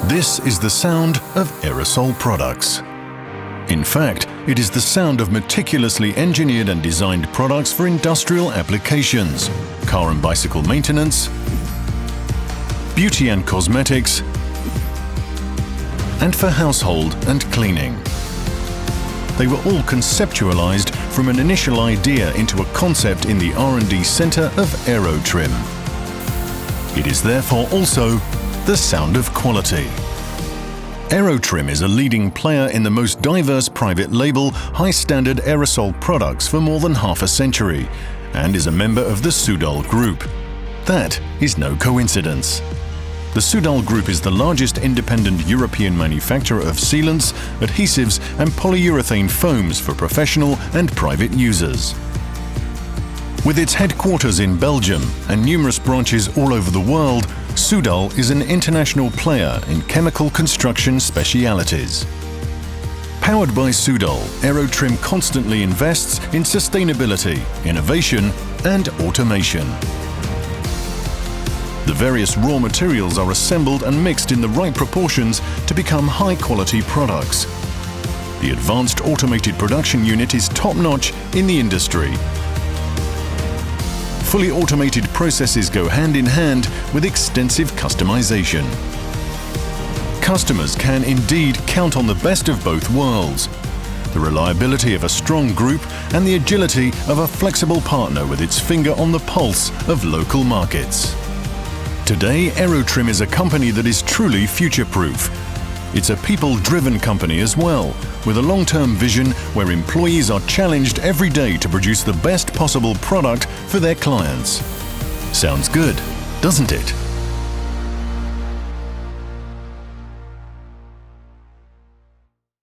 This is the sound of aerosol products. In fact, it is the sound of meticulously engineered and designed products for industrial applications, car and bicycle maintenance, beauty and cosmetics, and for household and cleaning. They were all conceptualized from an initial idea into a concept in the R&D center of Aerotrim. It is therefore also the sound of quality. Aerotrim is a leading player in the most diverse private label, high-standard aerosol products for more than half a century and is a member of the Soudal Group. That is no coincidence. The Soudal Group is the largest independent European manufacturer of sealants, adhesives and polyurethane foams for professional and private users. With its headquarters in Belgium and numerous branches all over the world, Soudal is an international player in chemical construction specialities. Powered by Soudal, Aerotrim constantly invests in sustainability, innovation and automation. The various raw materials are assembled and mixed in the right proportions to become high-quality products. The advanced automated production unit is top-notch in the industry. Fully automated processes go hand in hand with extensive customization. Customers can indeed count on the best of both worlds: the reliability of a strong group and the agility of a flexible partner with its finger on the pulse of local markets. Today, Aerotrim is a company that is truly future-proof. It's a people-driven company as well, with a long-term vision where employees are challenged every day to produce the best possible product for their clients. Sounds good, doesn't it?